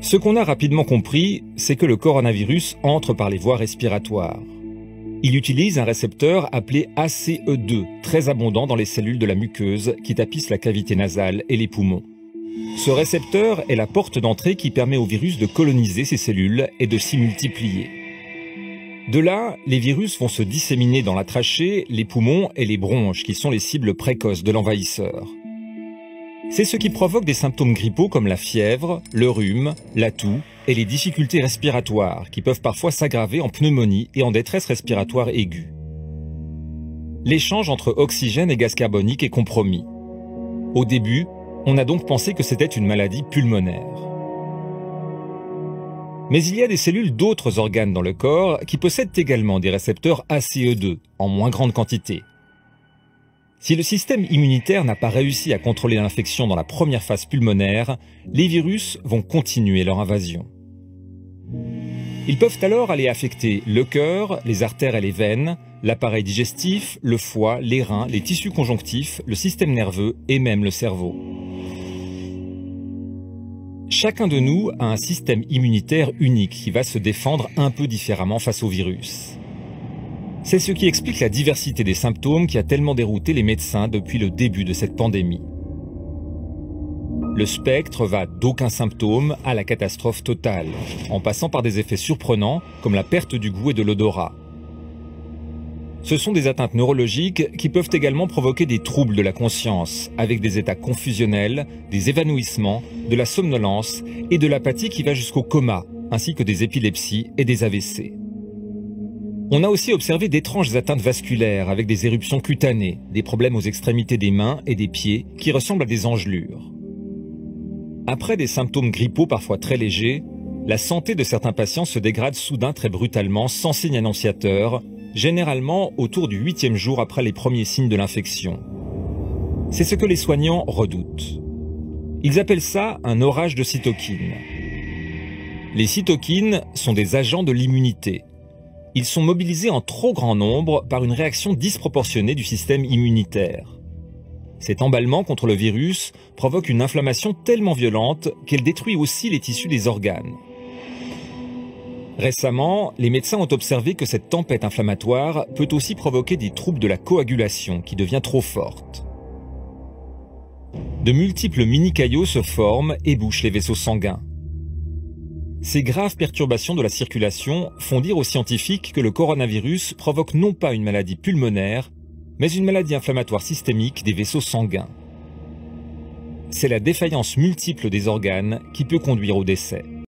Ce qu'on a rapidement compris, c'est que le coronavirus entre par les voies respiratoires. Il utilise un récepteur appelé ACE2, très abondant dans les cellules de la muqueuse qui tapissent la cavité nasale et les poumons. Ce récepteur est la porte d'entrée qui permet au virus de coloniser ces cellules et de s'y multiplier. De là, les virus vont se disséminer dans la trachée, les poumons et les bronches qui sont les cibles précoces de l'envahisseur. C'est ce qui provoque des symptômes grippaux comme la fièvre, le rhume, la toux et les difficultés respiratoires qui peuvent parfois s'aggraver en pneumonie et en détresse respiratoire aiguë. L'échange entre oxygène et gaz carbonique est compromis. Au début, on a donc pensé que c'était une maladie pulmonaire. Mais il y a des cellules d'autres organes dans le corps qui possèdent également des récepteurs ACE2 en moins grande quantité. Si le système immunitaire n'a pas réussi à contrôler l'infection dans la première phase pulmonaire, les virus vont continuer leur invasion. Ils peuvent alors aller affecter le cœur, les artères et les veines, l'appareil digestif, le foie, les reins, les tissus conjonctifs, le système nerveux et même le cerveau. Chacun de nous a un système immunitaire unique qui va se défendre un peu différemment face au virus. C'est ce qui explique la diversité des symptômes qui a tellement dérouté les médecins depuis le début de cette pandémie. Le spectre va d'aucun symptôme à la catastrophe totale, en passant par des effets surprenants comme la perte du goût et de l'odorat. Ce sont des atteintes neurologiques qui peuvent également provoquer des troubles de la conscience, avec des états confusionnels, des évanouissements, de la somnolence et de l'apathie qui va jusqu'au coma, ainsi que des épilepsies et des AVC. On a aussi observé d'étranges atteintes vasculaires avec des éruptions cutanées, des problèmes aux extrémités des mains et des pieds qui ressemblent à des engelures. Après des symptômes grippaux parfois très légers, la santé de certains patients se dégrade soudain très brutalement sans signe annonciateur, généralement autour du 8e jour après les premiers signes de l'infection. C'est ce que les soignants redoutent. Ils appellent ça un orage de cytokines. Les cytokines sont des agents de l'immunité. Ils sont mobilisés en trop grand nombre par une réaction disproportionnée du système immunitaire. Cet emballement contre le virus provoque une inflammation tellement violente qu'elle détruit aussi les tissus des organes. Récemment, les médecins ont observé que cette tempête inflammatoire peut aussi provoquer des troubles de la coagulation qui devient trop forte. De multiples mini-caillots se forment et bouchent les vaisseaux sanguins. Ces graves perturbations de la circulation font dire aux scientifiques que le coronavirus provoque non pas une maladie pulmonaire, mais une maladie inflammatoire systémique des vaisseaux sanguins. C'est la défaillance multiple des organes qui peut conduire au décès.